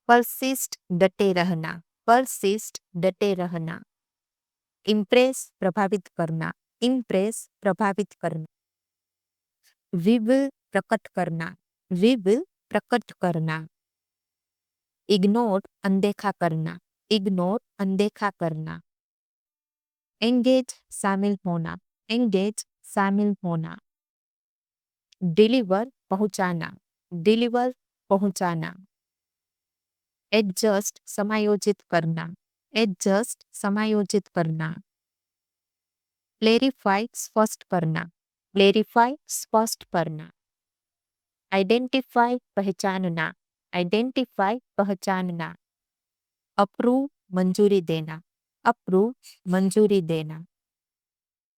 Persist डटे रहना, persist डटे रहना। इम्प्रेस प्रभावित करना, इम्प्रेस प्रभावित करना। विविल प्रकट करना, विविल प्रकट करना। इग्नोर अनदेखा करना, इग्नोर अनदेखा करना। एंगेज शामिल होना, एंगेज शामिल होना। डिलीवर पहुंचाना, डिलीवर पहुंचाना। एडजस्ट समायोजित करना, एडजस्ट समायोजित करना। क्लेरिफाई स्पष्ट करना, क्लेरिफाई स्पष्ट करना। आइडेंटिफाई पहचानना, आइडेंटिफाई पहचानना। अप्रूव मंजूरी देना, अप्रूव मंजूरी देना।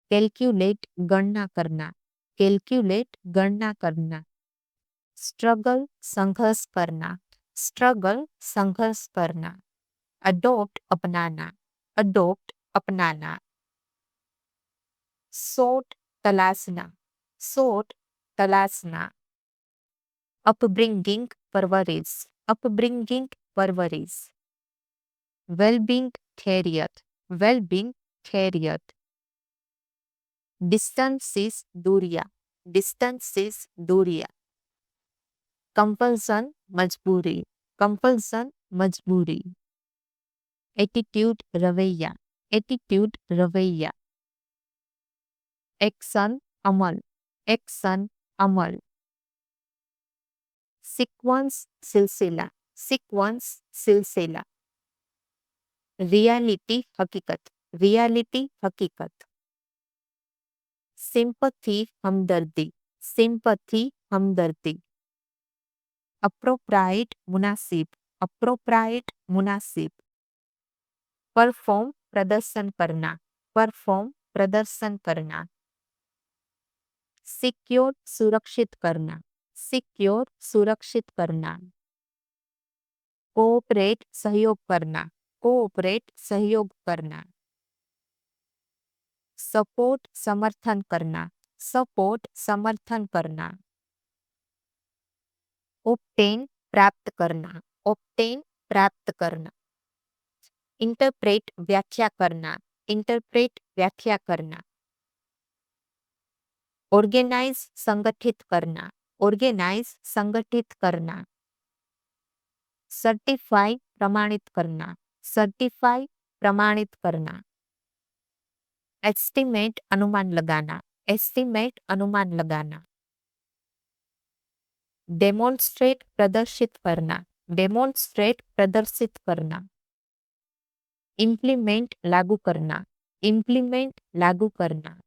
कैलकुलेट गणना करना, कैलकुलेट गणना करना। स्ट्रगल संघर्ष करना, स्ट्रगल संघर्ष करना। अडोप्ट अपनाना, अडोप्ट अपनाना। सोट तलाशना, सोट तलाशना। अपब्रिंगिंग परवरिश, अपब्रिंगिंग परवरिश। वेलबींग खैरियत, वेलबींग खैरियत। डिस्टेंसेस दूरिया, डिस्टेंसेस दूरिया। कंपल्सन मजबूरी, कंपल्सन मजबूरी। एटीट्यूड रवैया, एटीट्यूड रवैया। एक्शन अमल, एक्शन अमल। सीक्वेंस सिलसिला, सीक्वेंस सिलसिला। रियलिटी हकीकत, रियलिटी हकीकत। सिंपथी हमदर्दी, सिंपथी हमदर्दी। अप्रोप्राइट मुनासिब, अप्रोप्राइट मुनासिब। परफॉर्म प्रदर्शन करना, परफॉर्म प्रदर्शन करना। सिक्योर सुरक्षित करना, सिक्योर सुरक्षित करना। कोऑपरेट सहयोग करना, कोऑपरेट सहयोग करना। सपोर्ट समर्थन करना, सपोर्ट समर्थन करना। ऑब्टेन प्राप्त करना, ऑब्टेन प्राप्त करना। इंटरप्रेट व्याख्या करना, इंटरप्रेट व्याख्या करना। ऑर्गेनाइज संगठित करना, ऑर्गेनाइज संगठित करना। सर्टिफाई प्रमाणित करना, सर्टिफाई प्रमाणित करना। एस्टिमेट अनुमान लगाना, एस्टिमेट अनुमान लगाना। डेमोन्स्ट्रेट प्रदर्शित करना, डेमोन्स्ट्रेट प्रदर्शित करना। इम्प्लीमेंट लागू करना, इम्प्लीमेंट लागू करना।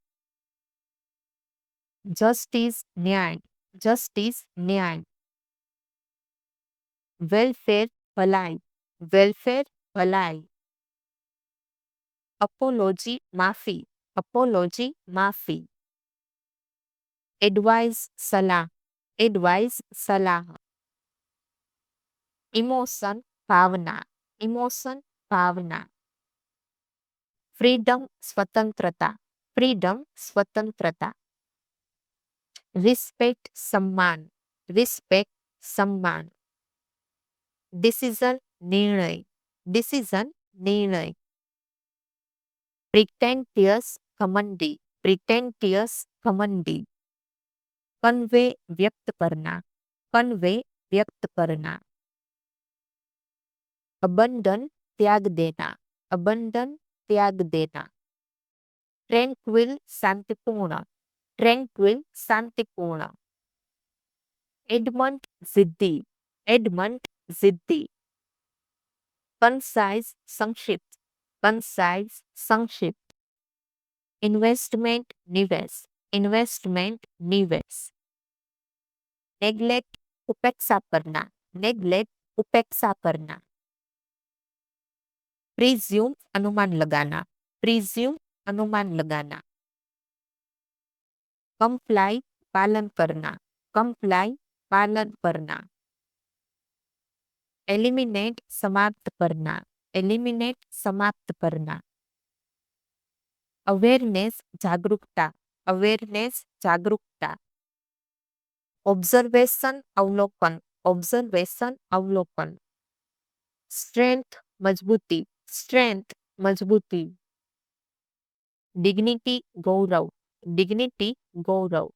जस्टिस न्याय, जस्टिस न्याय। वेलफेयर भलाई, वेलफेयर भलाई। अपोलॉजी माफी, अपोलॉजी माफी। एडवाइस सलाह, एडवाइस सलाह। इमोशन भावना, इमोशन भावना। फ्रीडम स्वतंत्रता, फ्रीडम स्वतंत्रता। रिस्पेक्ट सम्मान, रिस्पेक्ट सम्मान। डिसीजन निर्णय, डिसीजन निर्णय। प्रिटेंटियस घमंडी, प्रिटेंटियस घमंडी। कन्वे व्यक्त करना, कन्वे व्यक्त करना। अबंडन त्याग देना, अबंडन त्याग देना। ट्रैंक्विल शांतिपूर्ण, ट्रैंक्विल शांतिपूर्ण। एडमंड जिद्दी, एडमंड जिद्दी। कंसाइज संक्षिप्त, कंसाइज संक्षिप्त। इन्वेस्टमेंट निवेश, इन्वेस्टमेंट निवेश। नेग्लेक्ट उपेक्षा करना, नेग्लेक्ट उपेक्षा करना। प्रिज्यूम अनुमान लगाना, प्रिज्यूम अनुमान लगाना। कंप्लाई पालन करना, कंप्लाई पालन करना। एलिमिनेट समाप्त करना, एलिमिनेट समाप्त करना। अवेयरनेस जागरूकता, अवेयरनेस जागरूकता। ऑब्जर्वेशन अवलोकन, ऑब्जर्वेशन अवलोकन। સ્ટ્રેન્થ મજબૂતી, સ્ટ્રેન્થ મજબૂતી. ડિગ્નિટી ગૌરવ, ડિગ્નિટી ગૌરવ.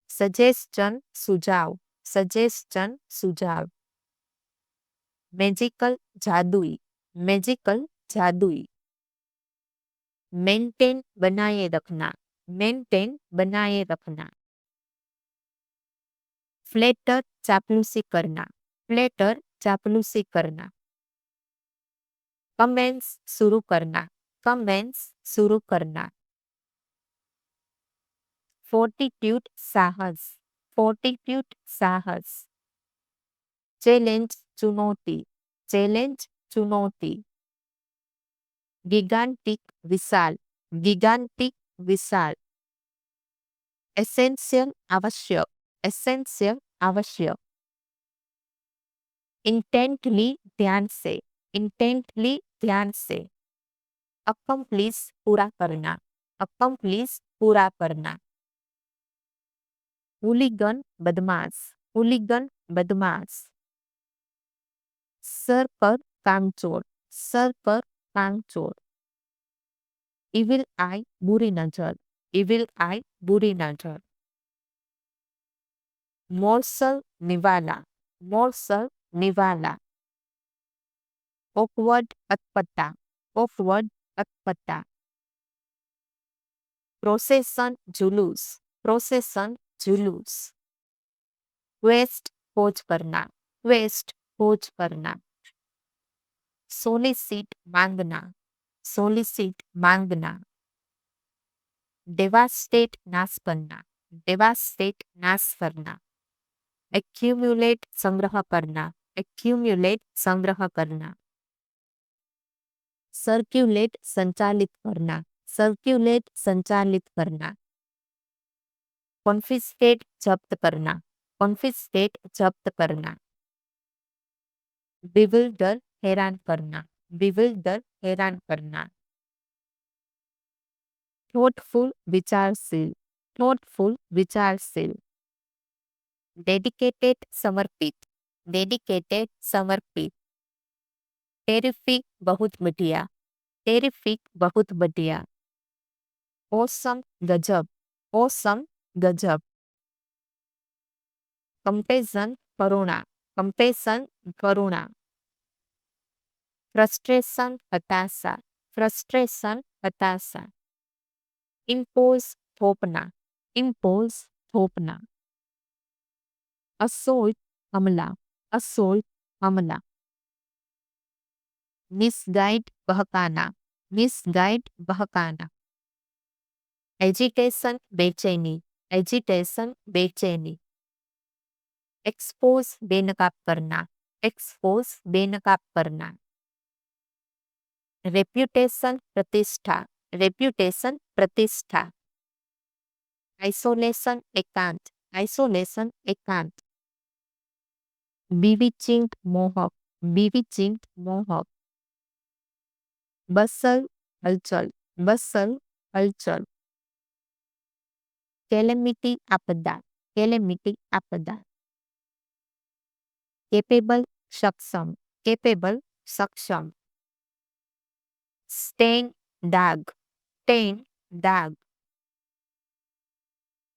સજેસ્ચન સુઝાવ, સજેસ્ચન સુઝાવ. મેજિકલ જાદુઈ, મેજિકલ જાदुई. मेंटेन बनाए रखना, मेंटेन बनाए रखना. फ्लेटर चापलूसी करना, फ्लेटर चापलूसी करना. कमेंस शुरू करना, कमेंस शुरू करना. फोर्टिट्यूड साहस, फोर्टिट्यूड साहस. चैलेंज चुनौती, चैलेंज चुनौती. गिगांटिक विशाल, गिगांटिक विशाल. एसेंशियल आवश्यक, एसेंशियल आवश्यक. इंटेंटली ध्यान से, इंटेंटली ध्यान से. अकम्प्लिश पूरा करना, अकम्प्लिश पूरा करना. हुलीगन बदमाश, हुलीगन बदमाश. सर पर कामचोर, सर पर कामचोर. इविल आई बुरी नजर, इविल आई बुरी नजर. मोर्सल निवाला, मोर्सल निवाला. ऑकवर्ड अटपटा, ऑकवर्ड अटपटा. प्रोसेसन जुलूस, प्रोसेसन जुलूस. वेस्ट खोज करना, वेस्ट खोज करना. सोलिसिट मांगना, सोलिसिट मांगना. डेवास्टेट नाश करना, डेवास्टेट नाश करना. एक्यूमुलेट संग्रह करना, एक्यूमुलेट संग्रह करना. सर्क्यूलेट संचालित करना, सर्क्यूलेट संचालित करना. कॉन्फिस्केट जब्त करना, कॉन्फिस्केट जब्त करना. बिविल्डर हैरान करना, बिविल्डर हैरान करना. थॉटफुल विचारशील, थॉटफुल विचारशील. डेडिकेटेड समर्पित, डेडिकेटेड समर्पित. टेरिफिक बहुत बढ़िया, टेरिफिक बहुत बढ़िया. ओसम गजब, ओसम गजब. कंपेरिजन करुणा, कंपेरिजन करुणा. फ्रस्ट्रेशन हताशा, फ्रस्ट्रेशन हताशा. इम्पोज थोपना, इम्पोज थोपना. असोल्ट हमला, असोल्ट हमला. मिसगाइड बहकाना, मिसगाइड बहकाना. एजिटेशन बेचैनी, एजिटेशन बेचैनी. एक्सपोज बेनकाब करना, एक्सपोज बेनकाब करना. रेप्यूटेशन प्रतिष्ठा, रेप्यूटेशन प्रतिष्ठा. आइसोलेशन एकांत, आइसोलेशन एकांत. बीविचिंग मोहक, बीविचिंग मोहक. बसल हलचल, बसल हलचल. कैलेमिटी आपदा, कैलेमिटी आपदा. केपेबल सक्षम, केपेबल सक्षम. स्टेन दाग, स्टेन दाग.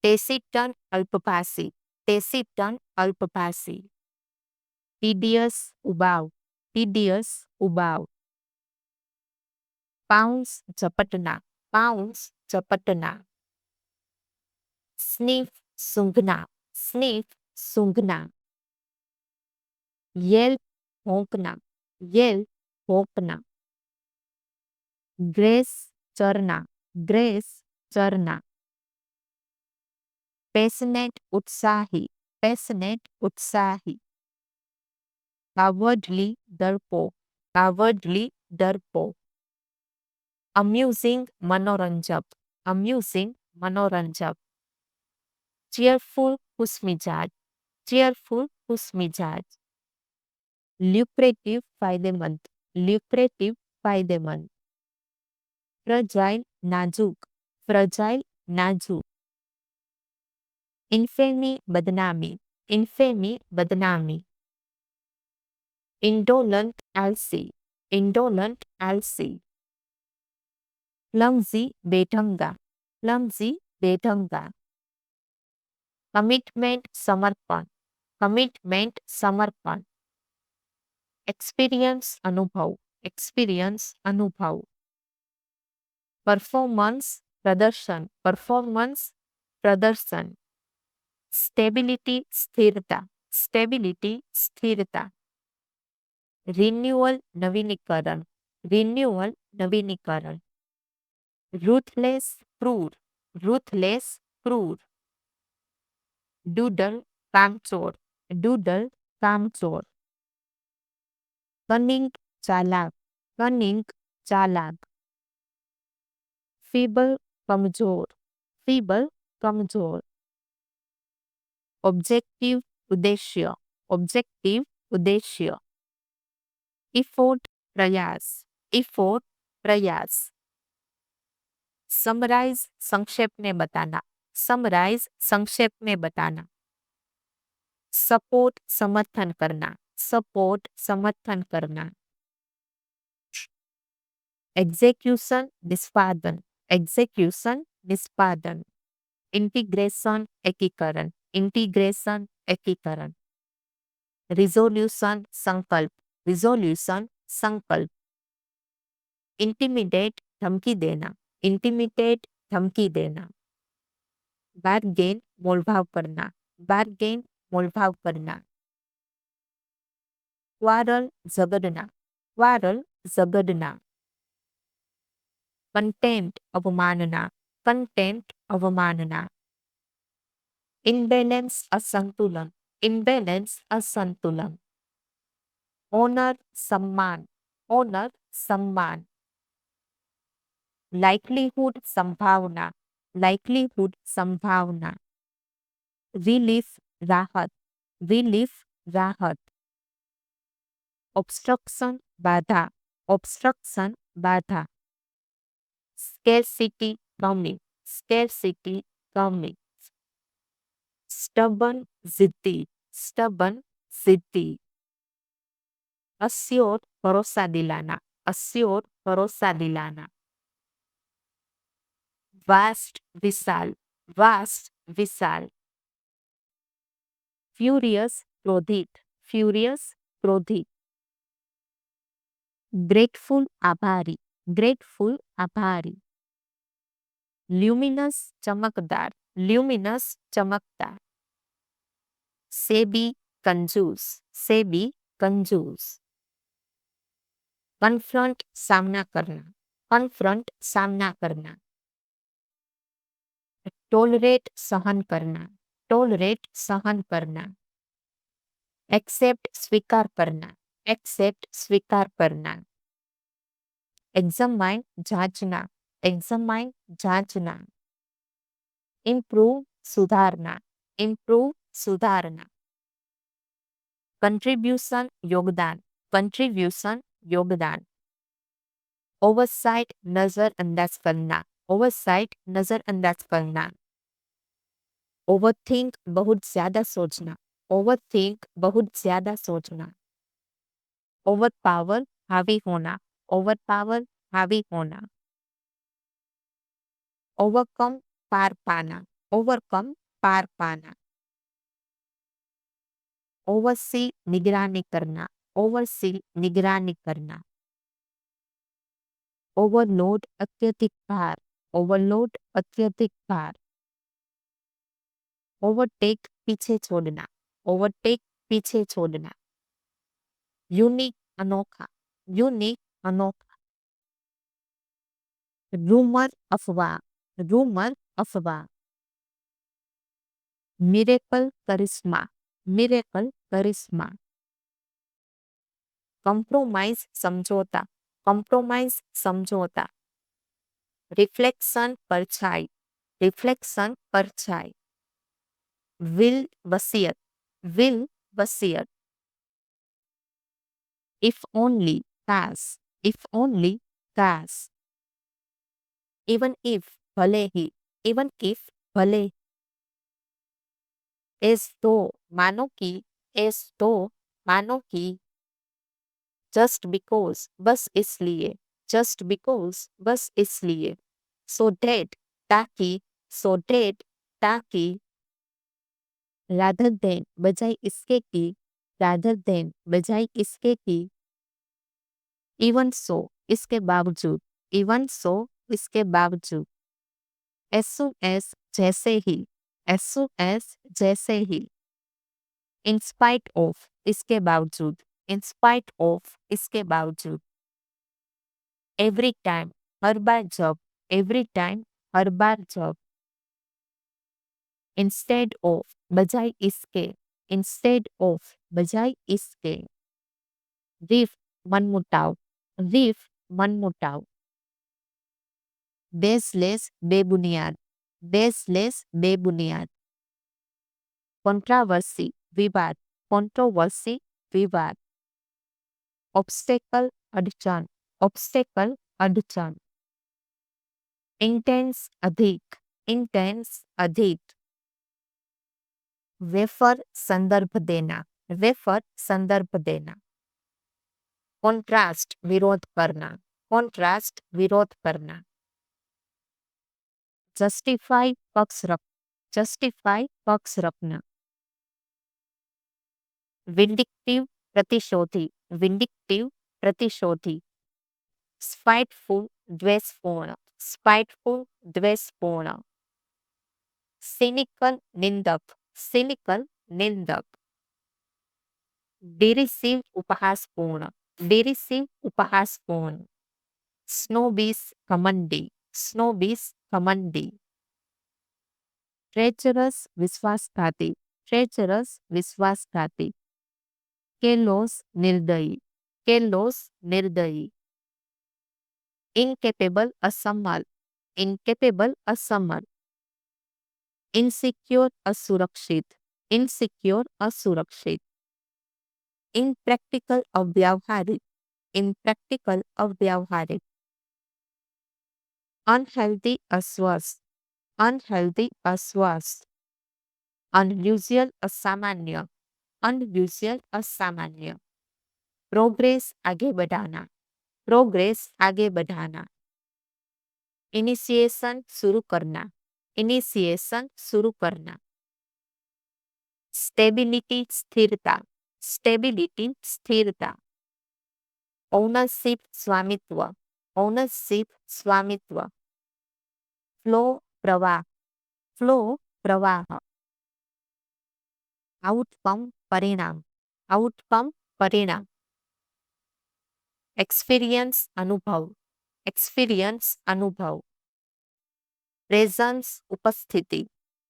टेसिटन अल्पभाषी, टेसिटन अल्पभाषी. टीडियस उबाव, टीडियस उबाव. पाउंस झपटना, पाउंस झपटना. स्नीफ सूंघना, स्नीफ सूंघना. येल्प भौंकना, येल्प भौंकना. ग्रेस चरना, ग्रेस चरना. पैशनेट उत्साही, पैशनेट उत्साही. कावर्डली डरपोक, कावर्डली डरपोक. अम्यूजिंग मनोरंजक, अम्यूजिंग मनोरंजक. चेयरफुल खुशमिजाज, चेयरफुल खुशमिजाज. ल्यूक्रेटिव फायदेमंद, ल्यूक्रेटिव फायदेमंद. फ्रजाइल नाजुक, फ्रजाइल नाजुक. इन्फेमी बदनामी, इन्फेमी बदनामी. indolent, आलसी, indolent, आलसी, clumsy, बेढंगा, clumsy, बेढंगा, commitment, समर्पण, commitment, समर्पण, experience, अनुभव, experience, अनुभव, performance, प्रदर्शन, performance, प्रदर्शन, stability, स्थिरता, stability, स्थिरता, renewal, नवीनीकरण, renewal, नवीनीकरण, ruthless, क्रूर, ruthless, क्रूर, doodle, कामचोर, doodle, कामचोर, cunning, चालाक, cunning, चालाक, feeble, कमजोर, feeble, कमजोर, objective, उद्देश्य, objective, उद्देश्य, effort, प्रयास, effort, प्रयास, समराइज, संक्षेप में बताना, समराइज, संक्षेप में बताना, सपोर्ट, समर्थन करना, सपोर्ट, समर्थन करना, एग्जीक्यूशन, निष्पादन, एग्जीक्यूशन, निष्पादन, इंटीग्रेशन, एकीकरण, इंटीग्रेशन, एकीकरण, रिजोल्यूशन, संकल्प, रिजोल्यूशन, संकल्प, इंटिमिडेट, धमकी देना, इंटिमिडेट, धमकी देना, बार्गेन, मोलभाव करना, बार्गेन, मोलभाव करना, क्वारल, झगड़ना, क्वारल, झगड़ना, कंटेम्प्ट, अवमानना, कंटेम्प्ट, अवमानना, इम्बैलेंस, असंतुलन, इम्बैलेंस, असंतुलन, ऑनर, सम्मान, ऑनर, सम्मान, लाइक्लीहुड, संभावना, लाइक्लीहुड, संभावना, रिलीफ, राहत, रिलीफ, राहत, ऑब्स्ट्रक्शन, बाधा, ऑब्स्ट्रक्शन, बाधा, scarcity, कमी, scarcity, कमी, stubborn, जिद्दी, stubborn, जिद्दी, अस्योर, भरोसा दिलाना, अस्योर, भरोसा दिलाना, वास्ट, विशाल, वास्ट, विशाल, फ्यूरियस, क्रोधित, फ्यूरियस, क्रोधित, ग्रेटफुल, आभारी, ग्रेटफुल, आभारी, ल्यूमिनस, चमकदार, ल्यूमिनस, चमकदार, सेबी, कंजूस, सेबी, कंजूस, कन्फ्रंट, सामना करना, कन्फ्रंट, सामना करना, टोलरेट, सहन करना, टोलरेट, सहन करना, एक्सेप्ट, स्वीकार करना, एक्सेप्ट, स्वीकार करना, एग्जामाइन, जांचना, एग्जामाइन, जांचना, इम्प्रूव, सुधारना, इम्प्रूव, सुधारना, कंट्रीब्यूशन, योगदान, कंट्रीब्यूशन, योगदान, ओवरसाइट, नजरअंदाज करना, ओवरसाइट, नजरअंदाज करना, ओवरथिंक, बहुत ज्यादा सोचना, ओवरथिंक, बहुत ज्यादा सोचना, ओवरपावर, हावी होना, ओवरपावर, हावी होना, ओवरकम, पार पाना, ओवरकम, पार पाना, ओवरसी, निगरानी करना, ओवरसी, निगरानी करना, ओवरलोड, अत्यधिक भार, ओवरलोड, अत्यधिक भार, ओवरटेक, पीछे छोड़ना, ओवरटेक, पीछे छोड़ना, यूनिक, अनोखा, यूनिक, अनोखा, रूमर, अफवाह, रूमर, अफवाह, मिरेकल, करिश्मा, मिरेकल, करिश्मा, कंप्रोमाइज, समझौता, कंप्रोमाइज, समझौता, रिफ्लेक्शन, परछाई, रिफ्लेक्शन, परछाई, विल, वसीयत, विल, वसीयत, इफ ओनली, काश, इफ ओनली, काश, इवन इफ, भले ही, इवन इफ, भले, एस तो, मानो कि, एस तो, मानो कि, जस्ट बिकॉज बस इसलिए, जस्ट बिकॉज बस इसलिए, सो डेट ताकि, सो डेट ताकि, रादर देन बजाय इसके कि, रादर देन बजाय इसके कि, इवन सो इसके बावजूद, इवन सो इसके बावजूद, as soon as जैसे ही, as soon as जैसे ही, in spite of इसके बावजूद, in spite of इसके बावजूद, every time हर बार जब, every time हर बार जब, instead of बजाय इसके, instead of बजाय इसके, रिफ मनमुटाव, रिफ मनमुटाव, बेसलेस बेबुनियाद, बेसलेस बेबुनियाद, कंट्रोवर्सी विवाद, कंट्रोवर्सी विवाद, ऑब्स्टेकल अड़चन, ऑब्स्टेकल अड़चन, इंटेंस अधिक, इंटेंस अधिक, वेफर संदर्भ देना, वेफर संदर्भ देना, कॉन्ट्रास्ट विरोध करना, कॉन्ट्रास्ट विरोध करना, जस्टिफाई पक्ष रख, जस्टिफाई पक्ष रखना, विंडिक्टिव प्रतिशोधी, विंडिक्टिव प्रतिशोधी, स्पाइटफुल द्वेषपूर्ण, स्पाइटफुल द्वेषपूर्ण, सिनिकल निंदक, सिनिकल निंदक, डिरिसिव उपहासपूर्ण, डिरिसिव उपहासपूर्ण, स्नोबीस घमंडी, स्नोबीस घमंडी, ट्रेचरस विश्वासघाती, ट्रेचरस विश्वासघाती, केलोस निर्दयी, केलोस निर्दयी, इनकेपेबल असमर्थ, इनकेपेबल असमर्थ, इनसिक्योर असुरक्षित, इनसिक्योर असुरक्षित, इनप्रैक्टिकल अव्यावहारिक, इनप्रैक्टिकल अव्यावहारिक, अनहेल्दी अस्वस्थ, अनहेल्दी अस्वस्थ, अनयूजुअल असामान्य, अनयूजुअल असामान्य, प्रोग्रेस आगे बढ़ाना, प्रोग्रेस आगे बढ़ाना, इनिशिएशन शुरू करना, इनिशिएशन शुरू करना, स्टेबिलिटी स्थिरता, स्टेबिलिटी स्थिरता, ओनरशिप स्वामित्व, ओनरशिप स्वामित्व, फ्लो प्रवाह, फ्लो प्रवाह, आउटकम परिणाम, आउटकम परिणाम, एक्सपीरियंस अनुभव, एक्सपीरियंस अनुभव, प्रेजेंस उपस्थिति,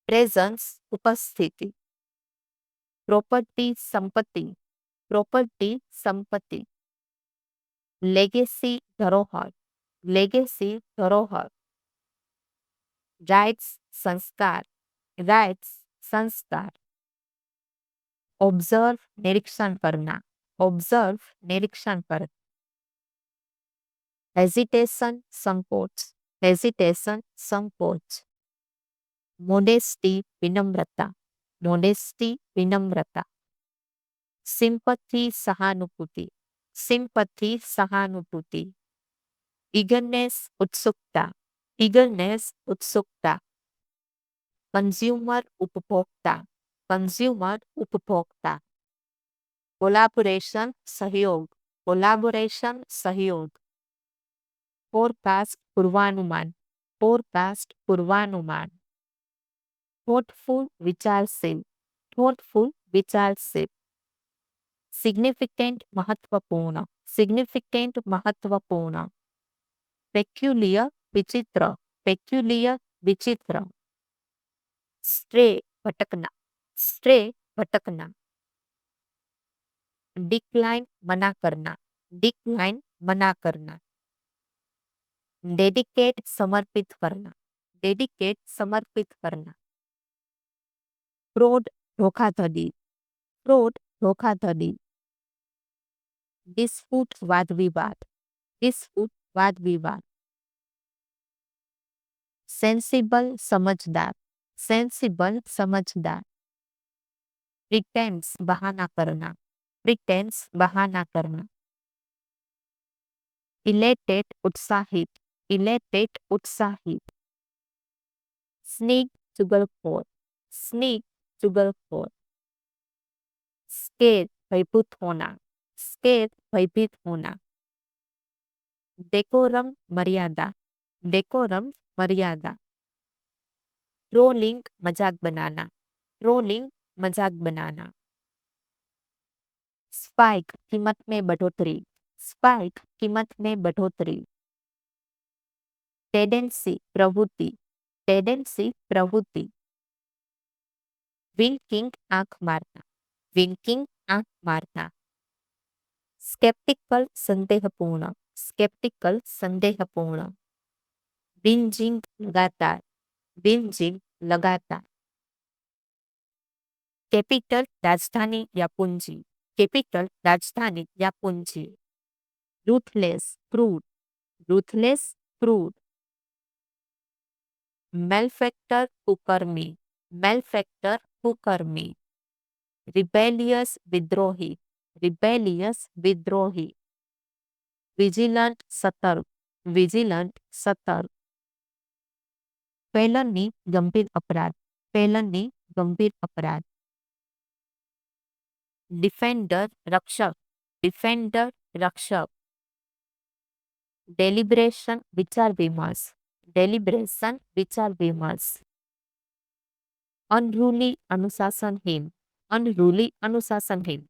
प्रेजेंस उपस्थिति, प्रॉपर्टी संपत्ति, प्रॉपर्टी संपत्ति, लेगेसी धरोहर, लेगेसी धरोहर, राइट्स संस्कार, राइट्स संस्कार, ऑब्जर्व निरीक्षण करना, ऑब्जर्व निरीक्षण करना, हेजिटेशन संकोच, हेजिटेशन संकोच, मोडेस्टी विनम्रता, मोडेस्टी विनम्रता, सिंपथी सहानुभूति, सिंपथी सहानुभूति, ईगरनेस उत्सुकता, ईगरनेस उत्सुकता, कंज्यूमर उपभोक्ता, कंज्यूमर उपभोक्ता, कोलैबोरेशन सहयोग, कोलैबोरेशन सहयोग, फोरकास्ट पूर्वानुमान, फोरकास्ट पूर्वानुमान, थॉटफुल विचारशील, थॉटफुल विचारशील, सिग्निफिकेंट महत्वपूर्ण, सिग्निफिकेंट महत्वपूर्ण, पेक्यूलियर विचित्र, पेक्यूलियर विचित्र, स्ट्रे भटकना, स्ट्रे भटकना, डिक्लाइन मना करना, डिक्लाइन मना करना, डेडिकेट समर्पित करना, डेडिकेट समर्पित करना, फ्रॉड धोखाधड़ी, फ्रॉड धोखाधड़ी, डिस्प्यूट वाद विवाद, डिस्प्यूट वाद विवाद, सेंसिबल समझदार, सेंसिबल समझदार, प्रिटेंस बहाना करना, प्रिटेंस बहाना करना, ઇલેટેડ ઉત્સાહિત, ઇલેટેડ ઉત્સાહિત. સ્નેક ચુગલખોર, સ્નેક चुगलखोर. स्केर भयभीत होना, स्केर भयभीत होना. डेकोरम मर्यादा, डेकोरम मर्यादा. ट्रोलिंग मजाक बनाना, ट्रोलिंग मजाक बनाना. स्पाइक कीमत में बढ़ोतरी, स्पाइक कीमत में बढ़ोतरी. टेंडेंसी प्रवृत्ति, टेंडेंसी प्रवृत्ति. विंकिंग आंख मारना, विंकिंग आंख मारना. स्केप्टिकल संदेहपूर्ण, स्केप्टिकल संदेहपूर्ण. बिंजिंग लगातार, बिंजिंग लगातार. कैपिटल राजधानी या पूंजी, कैपिटल राजधानी या पूंजी. रूथलेस क्रूड, रूथलेस क्रूड. मेलफैक्टर कुकर्मी, मेलफैक्टर कुकर्मी. रिबेलियस विद्रोही, रिबेलियस विद्रोही. विजिलंट सतर्क, विजिलंट सतर्क. फेलनी गंभीर अपराध, फेलनी गंभीर अपराध. डिफेंडर रक्षक, डिफेंडर रक्षक. डेलिब्रेशन विचार विमर्श, डेलिब्रेशन विचार विमर्श. अनरूली अनुशासनहीन, अनरूली अनुशासनहीन.